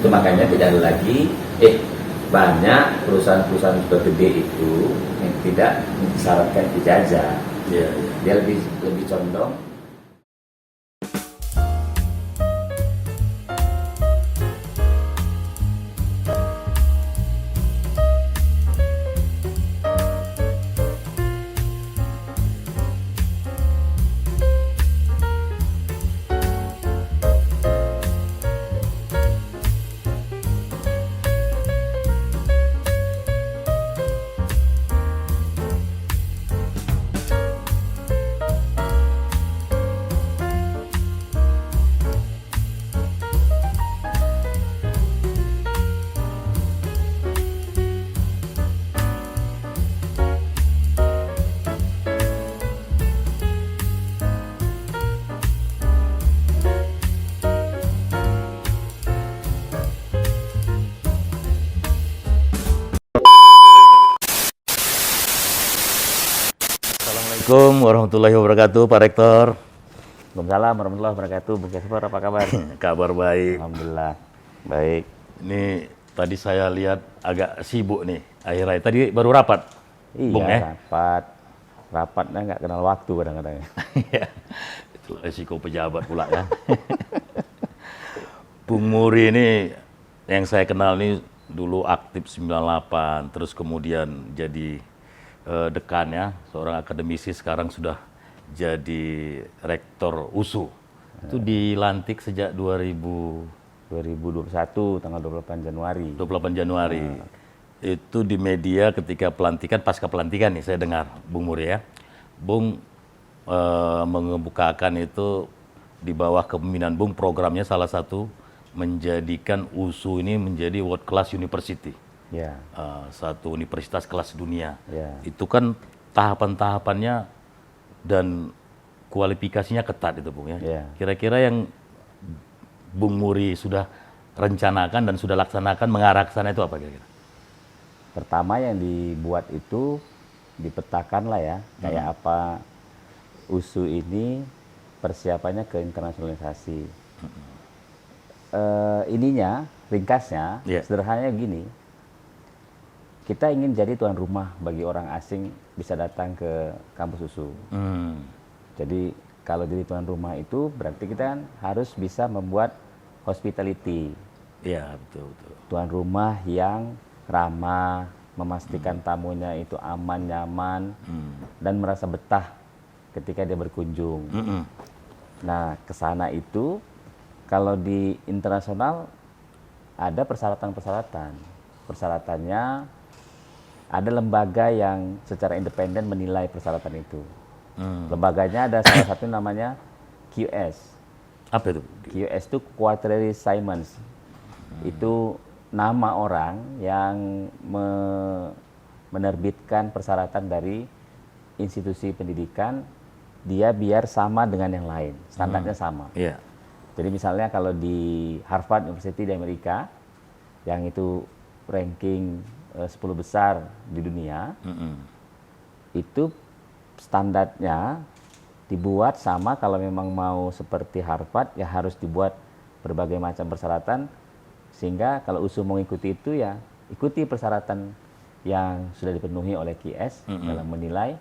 Itu makanya tidak ada lagi banyak perusahaan-perusahaan super gede itu yang tidak mensyaratkan ijazah. Dia lebih condong. Assalamualaikum warahmatullahi wabarakatuh, Pak Rektor. Waalaikumsalam warahmatullahi wabarakatuh. Bu Kesper, apa kabar? Kabar baik. Alhamdulillah, baik. Ini tadi saya lihat agak sibuk nih akhir-akhir. Tadi baru rapat, Bung ya? Rapatnya nggak kenal waktu kadang-kadang. Iya, itu resiko pejabat pula kan. Bung Muri ini yang saya kenal nih dulu aktif 98, terus kemudian jadi dekan ya, seorang akademisi, sekarang sudah jadi rektor USU. Itu dilantik sejak 2021 tanggal 28 Januari. 28 Januari. Itu di media ketika pelantikan, pasca pelantikan nih saya dengar Bung Muri ya. Bung mengemukakan itu di bawah kepemimpinan Bung, programnya salah satu menjadikan USU ini menjadi world class university. Ya. Satu universitas kelas dunia. Ya. Itu kan tahapan-tahapannya dan kualifikasinya ketat itu Bung ya. Ya. Kira-kira yang Bung Muri sudah rencanakan dan sudah laksanakan mengarah ke sana itu apa kira-kira? Pertama yang dibuat itu dipetakan lah ya, kayak apa USU ini persiapannya ke internasionalisasi. Ringkasnya, sederhananya gini. Kita ingin jadi tuan rumah bagi orang asing bisa datang ke kampus USU. Jadi kalau jadi tuan rumah itu berarti kita kan harus bisa membuat hospitality. Iya, betul. Tuan rumah yang ramah, memastikan tamunya itu aman, nyaman, dan merasa betah ketika dia berkunjung. Nah, ke sana itu kalau di internasional ada persyaratan-persyaratan. Persyaratannya ada lembaga yang secara independen menilai persyaratan itu. Lembaganya ada salah satu namanya QS. Apa itu? QS itu Quaternary Simons. Itu nama orang yang menerbitkan persyaratan dari institusi pendidikan, dia biar sama dengan yang lain, standarnya sama. Yeah. Jadi misalnya kalau di Harvard University di Amerika, yang itu ranking 10 besar di dunia, itu standarnya dibuat sama. Kalau memang mau seperti Harvard ya harus dibuat berbagai macam persyaratan, sehingga kalau USU mau ikuti itu ya ikuti persyaratan yang sudah dipenuhi oleh QS dalam menilai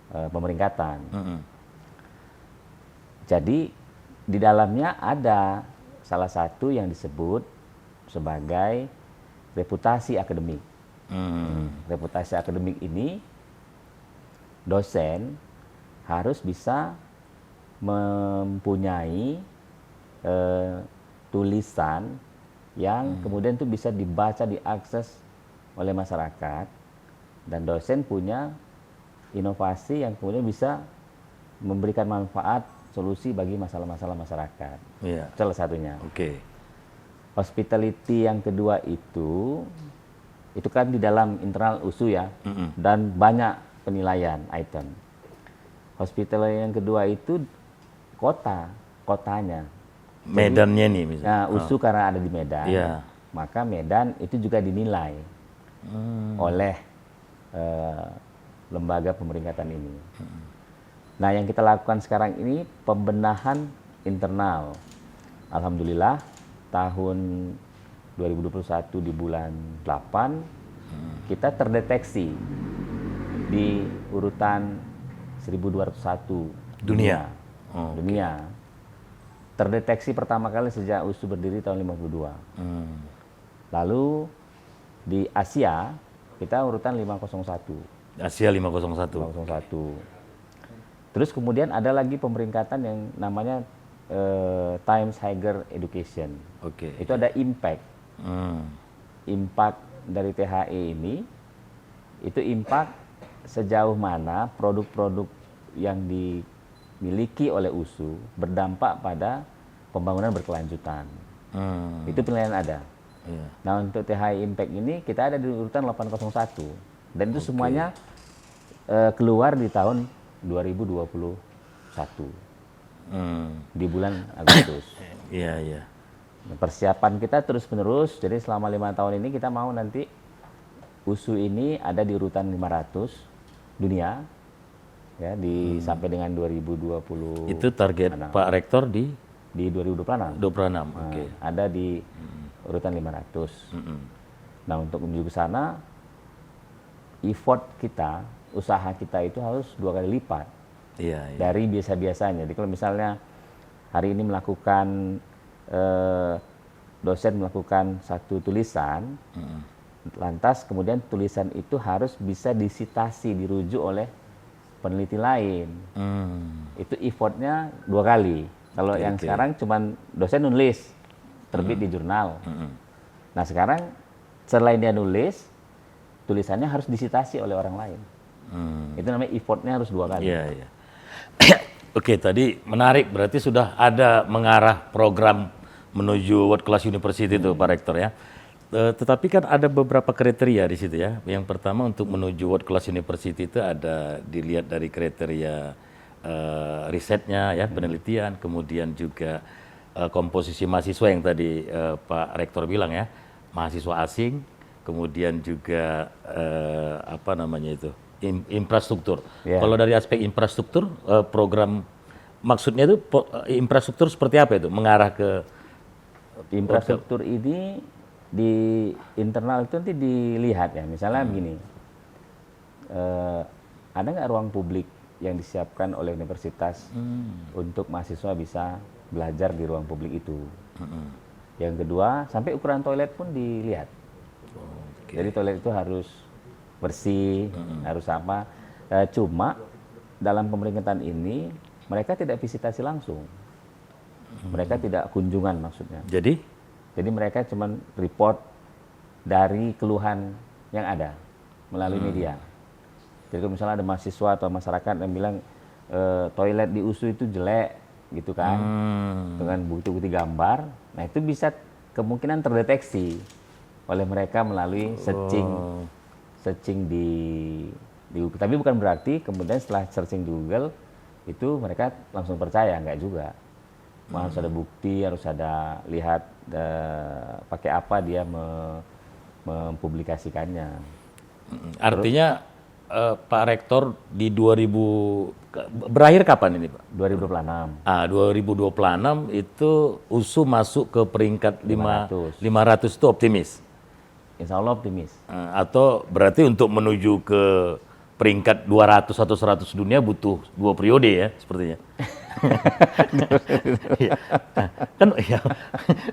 pemeringkatan. Jadi di dalamnya ada salah satu yang disebut sebagai reputasi akademik. Reputasi akademik ini dosen harus bisa mempunyai tulisan yang kemudian itu bisa dibaca, diakses oleh masyarakat, dan dosen punya inovasi yang kemudian bisa memberikan manfaat solusi bagi masalah-masalah masyarakat. Yeah. Salah satunya. Oke. Hospitality yang kedua itu kan di dalam internal USU ya, dan banyak penilaian item. Hospitality yang kedua itu kotanya. Medannya nih misalnya. Nah, USU karena ada di Medan, maka Medan itu juga dinilai oleh lembaga pemeringkatan ini. Nah, yang kita lakukan sekarang ini pembenahan internal. Alhamdulillah tahun 2021 di bulan 8 kita terdeteksi di urutan 1201 Dunia. dunia. Terdeteksi pertama kali sejak USU berdiri tahun 52. Lalu di Asia kita urutan 501. Asia 501. 501. Terus kemudian ada lagi pemeringkatan yang namanya Times Higher Education. Oke. Itu ada impact. Impact dari THE ini, itu impact sejauh mana produk-produk yang dimiliki oleh USU berdampak pada pembangunan berkelanjutan. Itu penilaian ada. Iya. Nah, untuk THE Impact ini kita ada di urutan 801. Dan itu semuanya keluar di tahun 2021. Di bulan Agustus. Iya, iya. Persiapan kita terus-menerus, jadi selama 5 tahun ini kita mau nanti USU ini ada di urutan 500 dunia, ya, sampai dengan 2020. Itu target Pak Rektor di 2026. 26. Oke. Ada di urutan 500. Nah, untuk menuju ke sana, effort kita, usaha kita itu harus 2 kali lipat Iya, iya. dari biasa-biasanya. Jadi kalau misalnya hari ini melakukan dosen melakukan satu tulisan, lantas kemudian tulisan itu harus bisa disitasi, dirujuk oleh peneliti lain. Itu effortnya 2 kali. Kalau yang sekarang cuman dosen nulis, terbit di jurnal. Nah, sekarang selain dia nulis, tulisannya harus disitasi oleh orang lain. Itu namanya effortnya harus 2 kali. Iya, iya. Oke, tadi menarik, berarti sudah ada mengarah program menuju World Class University itu Pak Rektor ya. Tetapi kan ada beberapa kriteria di situ ya. Yang pertama untuk menuju World Class University itu ada dilihat dari kriteria risetnya ya, penelitian, kemudian juga komposisi mahasiswa yang tadi Pak Rektor bilang ya, mahasiswa asing, kemudian juga apa namanya itu, infrastruktur. Yeah. Kalau dari aspek infrastruktur, program maksudnya itu infrastruktur seperti apa itu? Mengarah ke Infrastruktur ini di internal itu nanti dilihat ya. Misalnya begini, ada nggak ruang publik yang disiapkan oleh universitas untuk mahasiswa bisa belajar di ruang publik itu. Yang kedua, sampai ukuran toilet pun dilihat. Jadi toilet itu harus bersih, harus apa. Cuma dalam pemeringkatan ini mereka tidak visitasi langsung. Mereka tidak kunjungan maksudnya. Jadi mereka cuma report dari keluhan yang ada melalui media. Jadi kalau misalnya ada mahasiswa atau masyarakat yang bilang toilet di USU itu jelek gitu kan, dengan bukti-bukti gambar, nah itu bisa kemungkinan terdeteksi oleh mereka melalui searching di Google. Tapi bukan berarti kemudian setelah searching di Google itu mereka langsung percaya, enggak juga. Harus ada bukti, harus ada lihat pakai apa dia mempublikasikannya. Artinya Pak Rektor di 2000 berakhir kapan ini Pak? 2026. 2026 itu USU masuk ke peringkat 500 itu optimis? Insya Allah optimis. Atau berarti untuk menuju ke peringkat 200 atau 100 dunia butuh 2 periode ya sepertinya. Kan ya,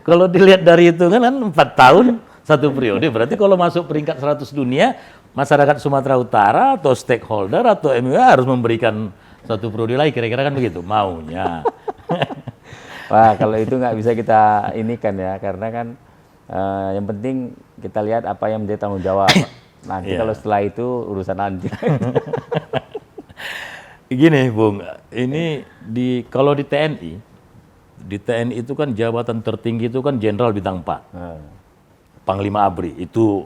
kalau dilihat dari itu kan 4 tahun 1 periode, berarti kalau masuk peringkat 100 dunia, masyarakat Sumatera Utara atau stakeholder atau MUA harus memberikan 1 periode lagi, kira-kira kan begitu maunya. Wah, kalau itu nggak bisa kita ini kan ya, karena kan yang penting kita lihat apa yang menjadi tanggung jawab. Nanti kalau setelah itu urusan nanti. Gini Bung, ini kalau di TNI itu kan jabatan tertinggi itu kan Jenderal Bintang 4. Panglima ABRI itu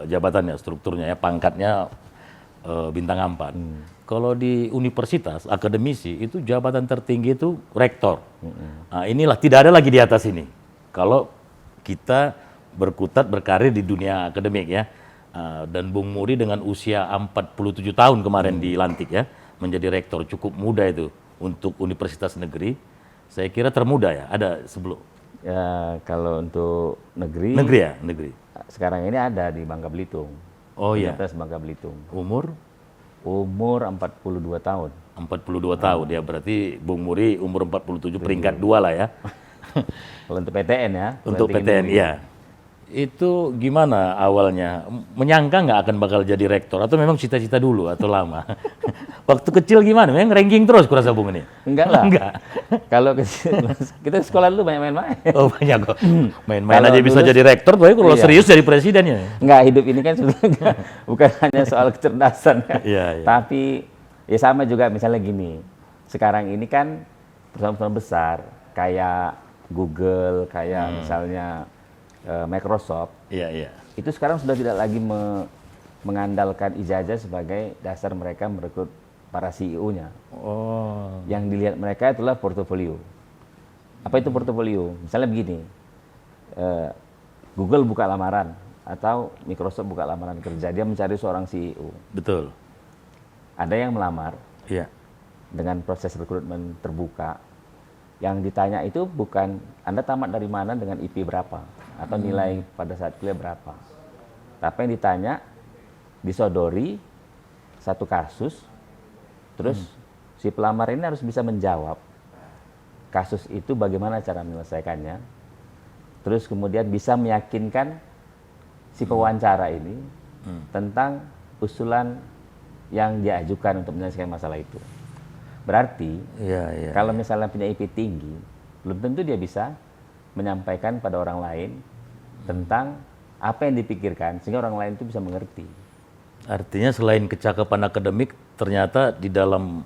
jabatannya, strukturnya ya, pangkatnya bintang 4. Kalau di universitas, akademisi itu jabatan tertinggi itu rektor. Nah, inilah tidak ada lagi di atas ini. Kalau kita berkutat berkarir di dunia akademik ya. Dan Bung Muri dengan usia 47 tahun kemarin dilantik ya, menjadi rektor, cukup muda itu untuk universitas negeri. Saya kira termuda ya, ada sebelum. Kalau untuk negeri, Negeri ya, negeri. sekarang ini ada di Bangka Belitung. Oh iya. Universitas Bangka Belitung. Umur Umur 42 tahun. 42 tahun ya, berarti Bung Muri umur 47 peringkat 2 lah ya. Kalau untuk PTN ya. Untuk Planting PTN Industry. ya. Itu gimana awalnya? Menyangka nggak akan bakal jadi rektor atau memang cita-cita dulu atau lama? Waktu kecil gimana? Memang ranking terus kurasa Bung ini? Enggak lah. Enggak. Kalau kita sekolah dulu banyak main-main. Oh banyak kok. Main-main Kalau aja bisa dulu- jadi rektor, tapi kalau Iya. serius jadi presiden ya. Enggak, hidup ini kan sebenarnya bukan hanya soal kecerdasan kan. Iya, iya. Tapi ya sama juga misalnya gini. Sekarang ini kan perusahaan-perusahaan besar kayak Google, kayak misalnya Microsoft, Iya, iya. itu sekarang sudah tidak lagi mengandalkan ijazah sebagai dasar mereka merekrut para CEO-nya. Oh. Yang dilihat mereka itulah portofolio. Apa itu portofolio? Misalnya begini, Google buka lamaran atau Microsoft buka lamaran kerja, dia mencari seorang CEO. Betul. Ada yang melamar Iya. dengan proses rekrutmen terbuka. Yang ditanya itu bukan Anda tamat dari mana dengan IP berapa atau nilai pada saat kuliah berapa. Tapi yang ditanya disodori satu kasus, terus si pelamar ini harus bisa menjawab kasus itu bagaimana cara menyelesaikannya, terus kemudian bisa meyakinkan si pewawancara ini tentang usulan yang dia ajukan untuk menyelesaikan masalah itu. Berarti Iya, iya. kalau misalnya punya IP tinggi, belum tentu dia bisa menyampaikan pada orang lain tentang apa yang dipikirkan sehingga orang lain itu bisa mengerti. Artinya selain kecakapan akademik, ternyata di dalam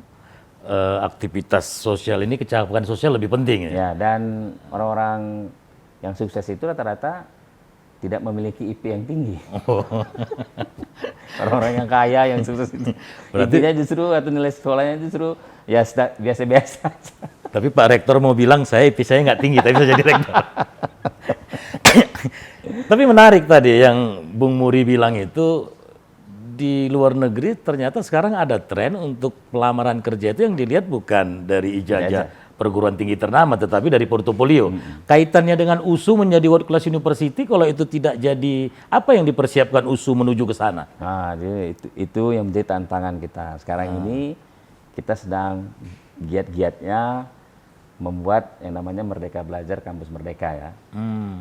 aktivitas sosial ini kecakapan sosial lebih penting ya. Ya, dan orang-orang yang sukses itu rata-rata tidak memiliki IP yang tinggi. Orang-orang yang kaya yang sukses itu IP-nya justru atau nilai sekolahnya justru ya biasa-biasa aja. Tapi Pak Rektor mau bilang saya IP saya nggak tinggi, tapi bisa jadi rektor. Tapi menarik tadi yang Bung Muri bilang itu, di luar negeri ternyata sekarang ada tren untuk pelamaran kerja itu yang dilihat bukan dari ijazah perguruan tinggi ternama, tetapi dari portofolio. Kaitannya dengan USU menjadi World Class University, kalau itu tidak jadi, apa yang dipersiapkan USU menuju ke sana? Nah, jadi itu yang menjadi tantangan kita. Sekarang ini kita sedang giat-giatnya membuat yang namanya Merdeka Belajar Kampus Merdeka ya.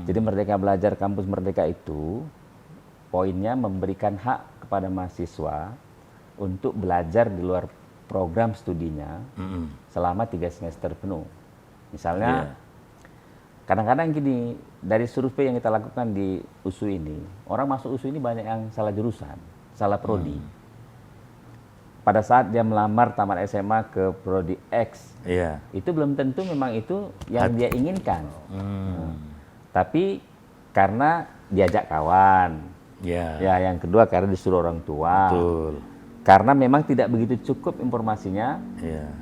Jadi Merdeka Belajar Kampus Merdeka itu poinnya memberikan hak kepada mahasiswa untuk belajar di luar program studinya selama 3 semester penuh. Misalnya, kadang-kadang gini, dari survei yang kita lakukan di USU ini, orang masuk USU ini banyak yang salah jurusan, salah prodi. Pada saat dia melamar tamat SMA ke prodi X, itu belum tentu memang itu yang dia inginkan. Tapi karena diajak kawan, ya yang kedua karena disuruh orang tua. Betul. Karena memang tidak begitu cukup informasinya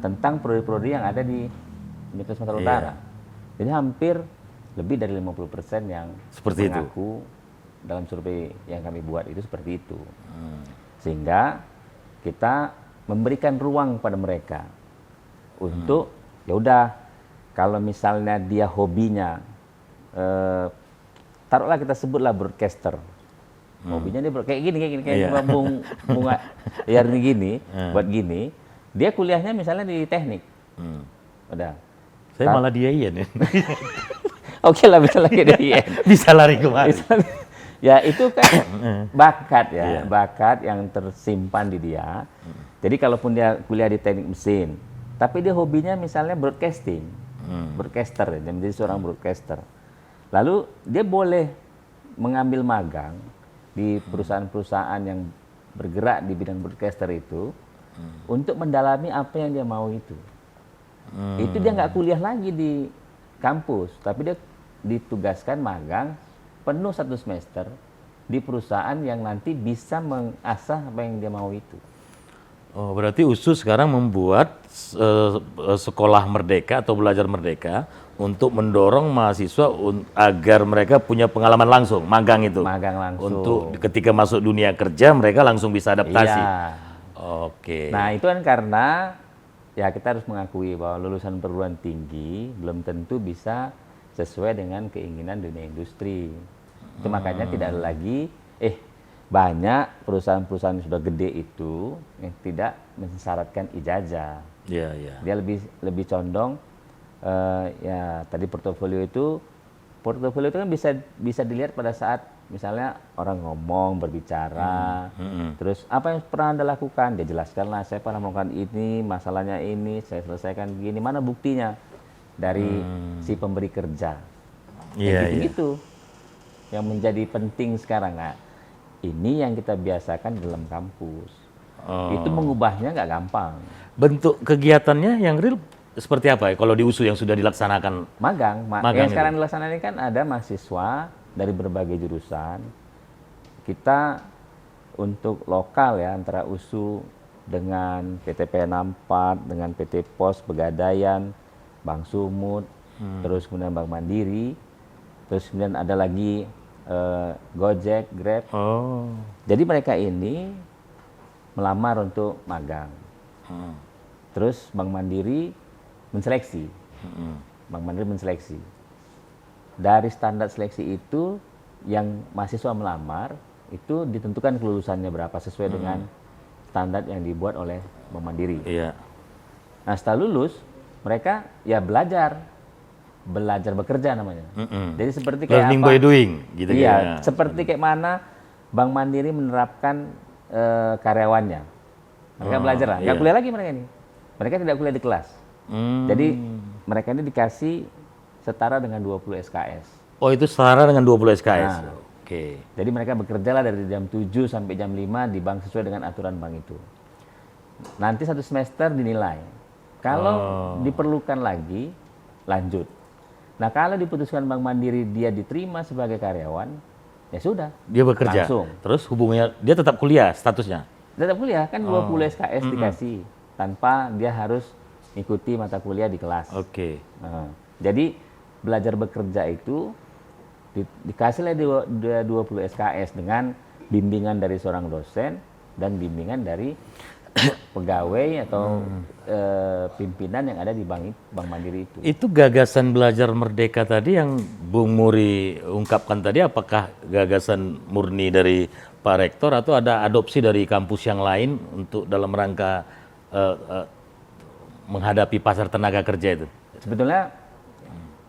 tentang prodi-prodi yang ada di Universitas Sumatera Utara. Jadi hampir lebih dari 50% yang Seperti itu. mengaku dalam survei yang kami buat itu seperti itu. Sehingga kita memberikan ruang pada mereka untuk ya udah, kalau misalnya dia hobinya taruhlah kita sebutlah broadcaster. Hobinya dia kayak gini kayak bunga Yarni gini, buat gini. Dia kuliahnya misalnya di teknik. Udah. Saya malah dia ya. Oke lah, bisa lagi dia. Bisa lari kemana? Ya itu kan bakat ya, bakat yang tersimpan di dia. Jadi kalaupun dia kuliah di teknik mesin, tapi dia hobinya misalnya broadcasting, broadcaster, dia menjadi seorang broadcaster. Lalu dia boleh mengambil magang di perusahaan-perusahaan yang bergerak di bidang broadcaster itu untuk mendalami apa yang dia mau itu. Itu dia nggak kuliah lagi di kampus, tapi dia ditugaskan magang penuh 1 semester di perusahaan yang nanti bisa mengasah apa yang dia mau itu. Oh, berarti USU sekarang membuat sekolah merdeka atau belajar merdeka untuk mendorong mahasiswa agar mereka punya pengalaman langsung, magang itu. Magang langsung. Untuk ketika masuk dunia kerja mereka langsung bisa adaptasi. Iya. Oke. Nah itu kan karena ya kita harus mengakui bahwa lulusan perguruan tinggi belum tentu bisa sesuai dengan keinginan dunia industri. Itu makanya tidak ada lagi banyak perusahaan-perusahaan yang sudah gede itu yang tidak mensyaratkan ijazah. Iya, iya. Dia lebih condong ya tadi portofolio itu kan bisa dilihat pada saat misalnya orang ngomong, berbicara, terus apa yang pernah Anda lakukan, dia jelaskanlah, saya pernah melakukan ini, masalahnya ini, saya selesaikan begini, mana buktinya dari si pemberi kerja. Iya, iya. Gitu yang menjadi penting sekarang. Nah, ini yang kita biasakan dalam kampus. Itu mengubahnya nggak gampang. Bentuk kegiatannya yang real seperti apa ya kalau di USU yang sudah dilaksanakan? Magang Magang yang sekarang dilaksanakan ini kan ada mahasiswa dari berbagai jurusan. Kita untuk lokal ya antara USU dengan PT PN4, dengan PT Pos Pegadaian, Bank Sumut, terus kemudian Bank Mandiri, terus kemudian ada lagi Gojek, Grab. Jadi mereka ini melamar untuk magang. Terus Bank Mandiri menseleksi. Bank Mandiri menseleksi. Dari standar seleksi itu yang mahasiswa melamar itu ditentukan kelulusannya berapa sesuai dengan standar yang dibuat oleh Bank Mandiri. Iya. Nah setelah lulus mereka ya belajar bekerja namanya. Jadi seperti kayak learning apa? by doing gitu. Iya, ya. seperti kayak mana Bank Mandiri menerapkan karyawannya. Mereka belajar lah, nggak kuliah lagi mereka ini. Mereka tidak kuliah di kelas. Jadi mereka ini dikasih setara dengan 20 SKS. Oh, itu setara dengan 20 SKS. Nah, Oke. Jadi mereka bekerja lah dari jam 7 sampai jam 5 di bank sesuai dengan aturan bank itu. Nanti satu semester dinilai. Kalau diperlukan lagi, lanjut. Nah kalau diputuskan Bank Mandiri dia diterima sebagai karyawan, ya sudah. Dia bekerja. Langsung. Terus hubungannya, dia tetap kuliah statusnya? Tetap kuliah, kan 20 SKS dikasih. Tanpa dia harus ikuti mata kuliah di kelas. Oke. Nah, jadi belajar bekerja itu dikasihlah dia 20 SKS dengan bimbingan dari seorang dosen dan bimbingan dari pegawai atau pimpinan yang ada di Bank Mandiri itu. Itu gagasan belajar merdeka tadi yang Bung Muri ungkapkan tadi, apakah gagasan murni dari Pak Rektor atau ada adopsi dari kampus yang lain untuk dalam rangka menghadapi pasar tenaga kerja itu? Sebetulnya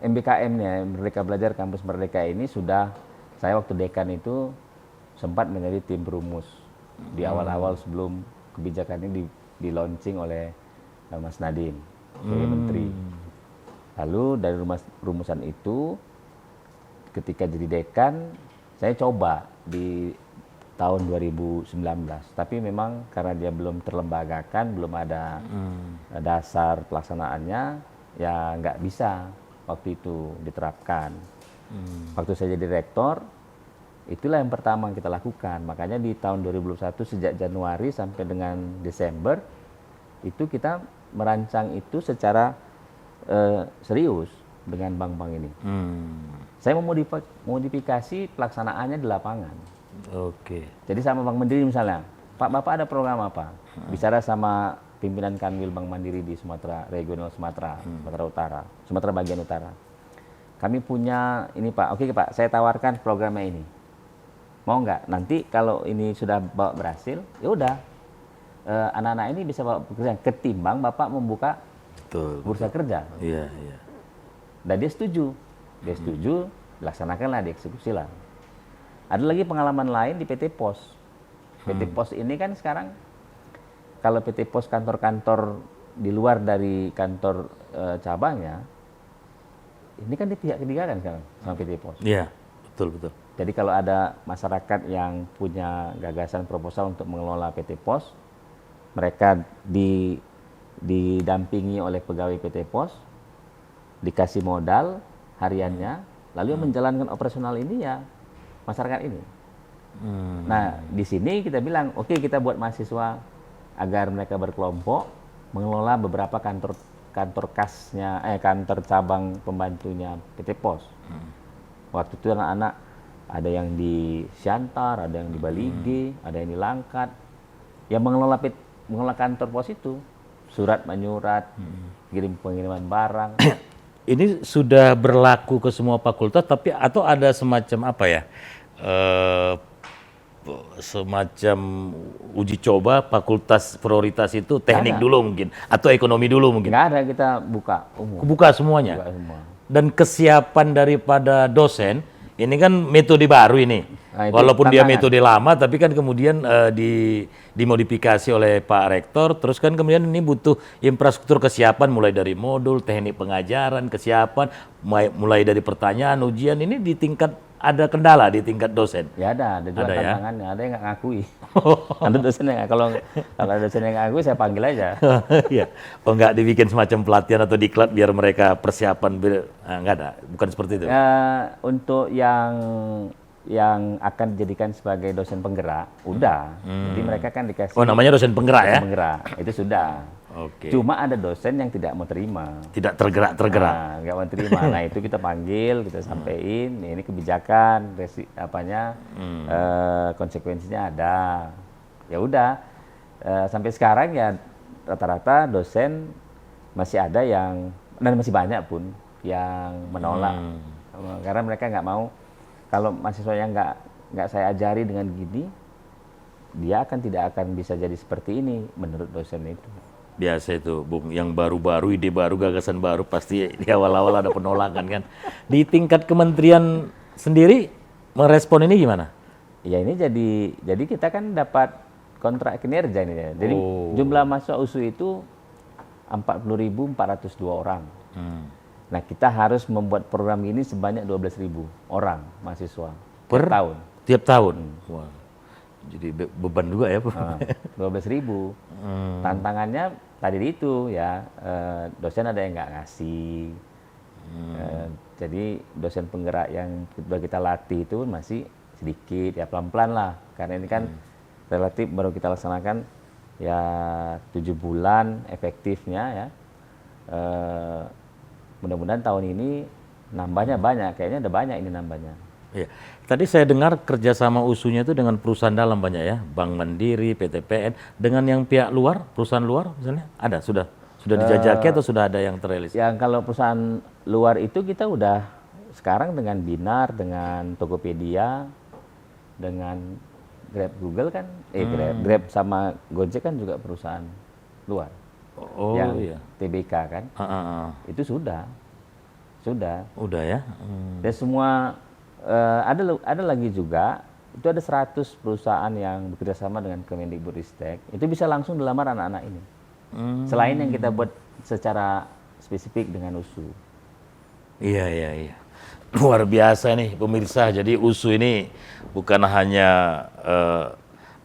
MBKM-nya, Merdeka Belajar Kampus Merdeka ini sudah, saya waktu dekan itu sempat menjadi tim perumus di awal-awal sebelum kebijakan ini di-launching oleh Mas Nadiem sebagai menteri. Lalu dari rumusan itu ketika jadi dekan saya coba di tahun 2019, tapi memang karena dia belum terlembagakan, belum ada dasar pelaksanaannya, ya nggak bisa waktu itu diterapkan. Waktu saya jadi rektor, itulah yang pertama yang kita lakukan. Makanya di tahun 2021 sejak Januari sampai dengan Desember itu kita merancang itu secara serius dengan bank-bank ini. Saya memodifikasi pelaksanaannya di lapangan. Oke. Jadi sama Bank Mandiri misalnya, Pak Bapak ada program apa? Bicara sama pimpinan Kanwil Bank Mandiri di Sumatera, regional Sumatera, Sumatera Utara, Sumatera bagian utara. Kami punya ini Pak, oke Pak, saya tawarkan programnya ini. Mau nggak? Nanti kalau ini sudah bawa berhasil, ya udah anak-anak ini bisa bawa pekerjaan. Ketimbang Bapak membuka bursa kerja. Iya, iya. Dan dia setuju, dilaksanakanlah, dieksekusilah. Ada lagi pengalaman lain di PT Pos. PT Pos ini kan sekarang, kalau PT Pos kantor-kantor di luar dari kantor cabangnya, ini kan di pihak ketiga kan sekarang sama PT Pos. Iya, betul, betul. Jadi kalau ada masyarakat yang punya gagasan proposal untuk mengelola PT Pos, mereka didampingi oleh pegawai PT Pos, dikasih modal hariannya, lalu yang menjalankan operasional ini ya masyarakat ini. Nah di sini kita bilang, oke, kita buat mahasiswa agar mereka berkelompok mengelola beberapa kantor kasnya, kantor cabang pembantunya PT Pos. Waktu itu anak-anak ada yang di Siantar, ada yang di Balige, ada yang di Langkat. Yang mengelola kantor pos itu, surat menyurat, kirim pengiriman barang, ini sudah berlaku ke semua fakultas, tapi atau ada semacam apa ya? eh, Semacam uji coba fakultas prioritas itu teknik dulu mungkin atau ekonomi dulu mungkin. Nggak ada, kita buka umum. Buka semuanya. Buka semua. Dan kesiapan daripada dosen ini kan metode baru ini. Nah, itu walaupun dia tantangan. metode lama tapi kan kemudian dimodifikasi oleh Pak Rektor, terus kan kemudian ini butuh infrastruktur kesiapan mulai dari modul, teknik pengajaran, kesiapan mulai dari pertanyaan, ujian ini di tingkat ada kendala di tingkat dosen. Ya ada juga Ada ya? tantangannya. Ada yang nggak ngakui. Ada dosen yang kalau ada dosen yang nggak ngakui saya panggil aja. Iya. Oh, nggak dibikin semacam pelatihan atau diklat biar mereka persiapan nggak ada, bukan seperti itu. Untuk yang akan dijadikan sebagai dosen penggerak, udah. Jadi mereka kan dikasih Oh, namanya dosen penggerak ya? penggerak, itu sudah. Oke. Cuma ada dosen yang tidak mau terima. Tidak tergerak. Nah, nggak mau terima. Nah, itu kita panggil, kita sampein, ini kebijakan, konsekuensinya ada. Ya udah, sampai sekarang ya rata-rata dosen masih ada yang, dan masih banyak pun yang menolak. Karena mereka nggak mau, kalau mahasiswa yang nggak saya ajari dengan gini, dia tidak akan bisa jadi seperti ini menurut dosen itu. Biasa itu, Bung, yang baru-baru, ide baru, gagasan baru, pasti di awal-awal ada penolakan kan. Di tingkat kementerian sendiri, merespon ini gimana? Ya ini jadi kita kan dapat kontrak kinerja ini ya. Jadi jumlah mahasiswa USU itu 40.402 orang. Nah, kita harus membuat program ini sebanyak 12.000 orang mahasiswa per tahun. Tiap tahun. Wah. Jadi beban juga ya, Pak. 12.000. Tantangannya tadi itu ya, dosen ada yang nggak ngasih. Jadi dosen penggerak yang kita latih itu masih sedikit, ya pelan-pelan lah. Karena ini kan relatif baru kita laksanakan ya 7 bulan efektifnya ya. Mudah-mudahan tahun ini nambahnya banyak, kayaknya ada banyak ini nambahnya. Iya. Tadi saya dengar kerjasama USU-nya itu dengan perusahaan dalam banyak ya, Bank Mandiri, PTPN, dengan yang pihak luar, perusahaan luar misalnya, ada sudah dijajaki atau sudah ada yang terrealisasi? Yang kalau perusahaan luar itu kita udah sekarang dengan Binar, dengan Tokopedia, dengan Grab Google kan, Grab sama Gojek kan juga perusahaan luar. Oh yang iya. TBK kan, itu sudah. Udah ya. Dan semua ada lagi juga, itu ada 100 perusahaan yang bekerja sama dengan Kemendikbudristek, itu bisa langsung dilamar anak-anak ini. Selain yang kita buat secara spesifik dengan USU. Iya. Luar biasa nih pemirsa, jadi USU ini bukan hanya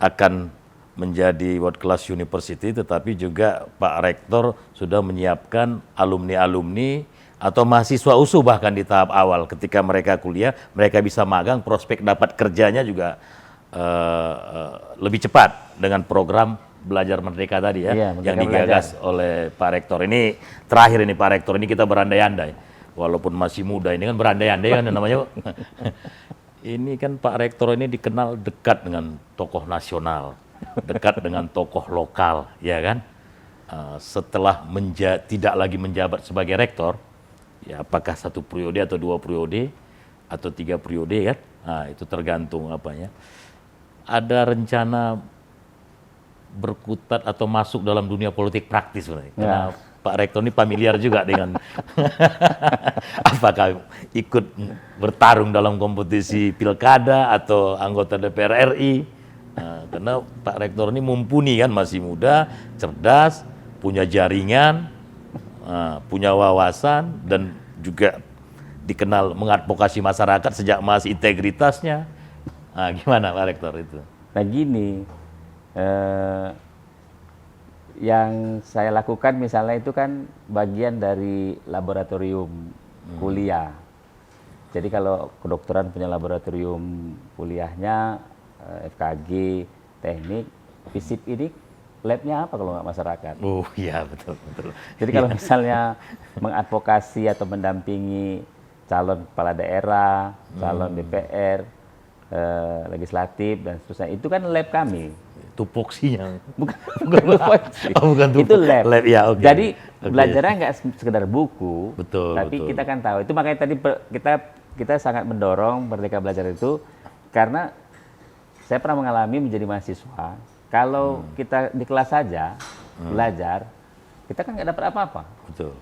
akan menjadi world class university, tetapi juga Pak Rektor sudah menyiapkan alumni-alumni atau mahasiswa USU bahkan di tahap awal ketika mereka kuliah, mereka bisa magang, prospek dapat kerjanya juga lebih cepat dengan program Belajar Merdeka tadi ya, yang digagas oleh Pak Rektor. Ini terakhir ini Pak Rektor, ini kita berandai-andai, walaupun masih muda ini kan berandai-andai kan namanya. Ini kan Pak Rektor ini dikenal dekat dengan tokoh nasional, dekat dengan tokoh lokal, ya kan? Setelah tidak lagi menjabat sebagai rektor, ya apakah 1 periode atau 2 periode atau 3 periode kan? Nah, itu tergantung apanya. Ada rencana berkutat atau masuk dalam dunia politik praktis sebenarnya. Karena Pak Rektor ini familiar juga dengan apakah ikut bertarung dalam kompetisi pilkada atau anggota DPR RI. Nah, karena Pak Rektor ini mumpuni kan, masih muda, cerdas, punya jaringan, punya wawasan, dan juga dikenal mengadvokasi masyarakat sejak masih integritasnya. Nah, gimana Pak Rektor itu? Nah gini, yang saya lakukan misalnya itu kan bagian dari laboratorium kuliah. Jadi kalau kedokteran punya laboratorium kuliahnya, FKG, teknik, FISIP ini labnya apa kalau nggak masyarakat? Oh iya, betul. Jadi kalau misalnya mengadvokasi atau mendampingi calon kepala daerah, calon DPR, legislatif dan seterusnya, itu kan lab kami. tupoksinya. Bukan tupoksi. Oh, bukan Itu lab. Lab ya, oke. Jadi Oke. belajarnya nggak sekedar buku, Betul, tapi betul. kita kan tahu. Itu makanya tadi kita sangat mendorong Merdeka Belajar itu, karena saya pernah mengalami menjadi mahasiswa. Kalau kita di kelas saja belajar, kita kan nggak dapat apa-apa. Betul.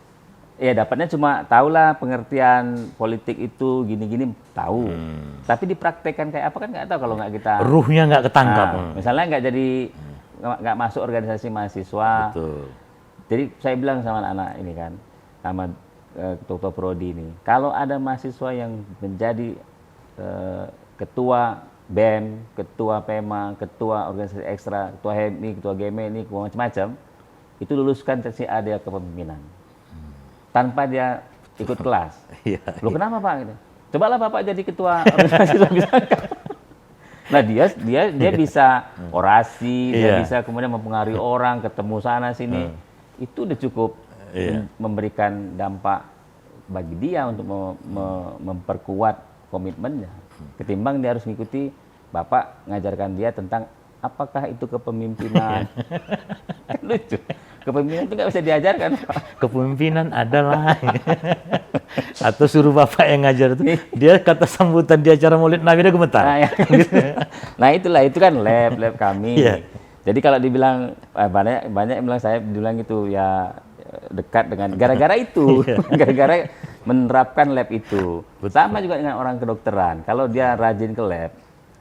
Ya dapatnya cuma tahulah pengertian politik itu gini-gini tahu. Tapi dipraktekkan kayak apa kan nggak tahu kalau nggak kita. Ruhnya nggak ketangkap. Misalnya nggak jadi nggak masuk organisasi mahasiswa. Betul. Jadi saya bilang sama anak-anak ini kan, sama ketua prodi ini, kalau ada mahasiswa yang menjadi ketua BEM, ketua PEMA, ketua organisasi ekstra, ketua HMI, ketua GMI, macam-macam, itu luluskan sesi A dia kepemimpinan. Tanpa dia ikut kelas. Iya. Loh kenapa Pak? Gitu. Cobalah Bapak jadi ketua organisasi misalkan. Nah dia bisa orasi, dia bisa kemudian mempengaruhi orang, ketemu sana sini. Itu udah cukup memberikan dampak bagi dia untuk memperkuat komitmennya. Ketimbang dia harus mengikuti Bapak ngajarkan dia tentang apakah itu kepemimpinan. Kan lucu. Kepemimpinan itu nggak bisa diajarkan, Pak. Kepemimpinan adalah atau suruh bapak yang ngajar itu, dia kata sambutan di acara Maulid Nabi dia gemetar. Nah, ya. Nah itulah, itu kan lab kami. Iya. Jadi kalau dibilang banyak yang bilang saya bilang itu ya dekat dengan gara-gara itu, gara-gara menerapkan lab itu. Sama juga dengan orang kedokteran. Kalau dia rajin ke lab,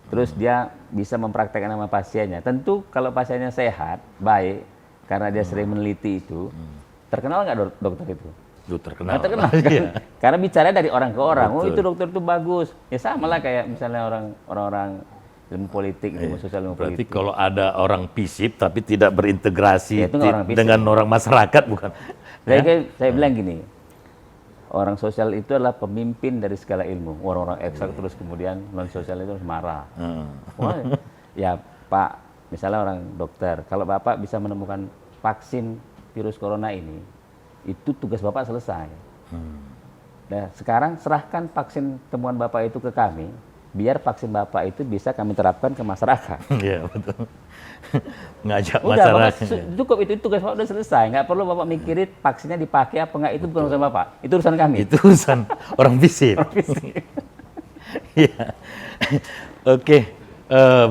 terus dia bisa mempraktekkan sama pasiennya. Tentu kalau pasiennya sehat, baik, karena dia sering meneliti itu, terkenal nggak dokter itu? Terkenal. Terkenal kan? Iya. Karena bicara dari orang ke orang. Betul. Oh itu dokter itu bagus. Ya sama lah kayak misalnya orang-orang ilmu politik, ilmu sosial, ilmu Berarti politik. kalau ada orang FISIP tapi tidak berintegrasi Ya, itu nggak orang FISIP. dengan orang masyarakat, bukan? Saya bilang gini, orang sosial itu adalah pemimpin dari segala ilmu. Orang-orang eksak terus kemudian non sosial itu harus marah. Wah, ya Pak, misalnya orang dokter, kalau Bapak bisa menemukan vaksin virus corona ini, itu tugas Bapak selesai. Nah, sekarang serahkan vaksin temuan Bapak itu ke kami, biar vaksin Bapak itu bisa kami terapkan ke masyarakat. Iya, betul. Ngajak Udah, Bapak, masyarakat. cukup itu tugas Bapak udah selesai. Nggak perlu Bapak mikirin vaksinnya dipakai apa enggak, itu bukan urusan Bapak, itu urusan kami. Itu urusan orang FISIP. Iya. Oke,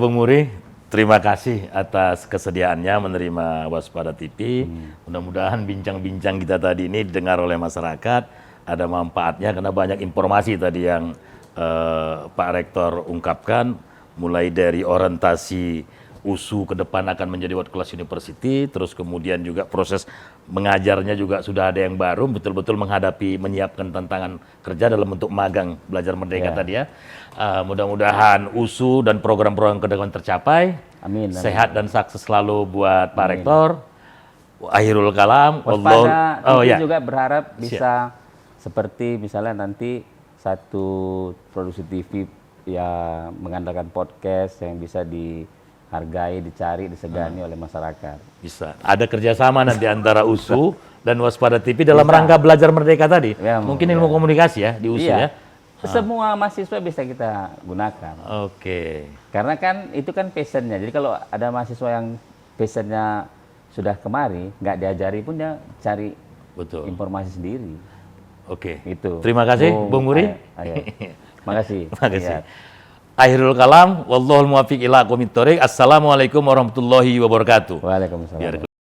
Bung Muri, terima kasih atas kesediaannya menerima Waspada TV. Mudah-mudahan bincang-bincang kita tadi ini didengar oleh masyarakat, ada manfaatnya karena banyak informasi tadi yang Pak Rektor ungkapkan, mulai dari orientasi USU ke depan akan menjadi World Class University, terus kemudian juga proses mengajarnya juga sudah ada yang baru, betul-betul menyiapkan tantangan kerja dalam bentuk magang belajar merdeka tadi ya. Mudah-mudahan USU dan program-program ke depan tercapai. Amin. Sehat dan sukses selalu buat Pak Rektor. Akhirul kalam. Waspada TV ya. juga berharap bisa seperti misalnya nanti satu produksi TV yang mengandalkan podcast yang bisa dihargai, dicari, disegani oleh masyarakat. Bisa. Ada kerjasama nanti antara USU dan Waspada TV dalam rangka belajar merdeka tadi. Ya, mungkin ilmu komunikasi ya di USU ya. Semua mahasiswa bisa kita gunakan. Oke. Karena kan itu kan passionnya. Jadi kalau ada mahasiswa yang passionnya sudah kemari, nggak diajari pun dia cari Betul. informasi sendiri. Oke. Itu. Terima kasih Bung Muri. Makasih. Makasih. Akhirul kalam, wallahul muwaffiq ila aqwamit thoriq. Assalamualaikum warahmatullahi wabarakatuh. Waalaikumsalam.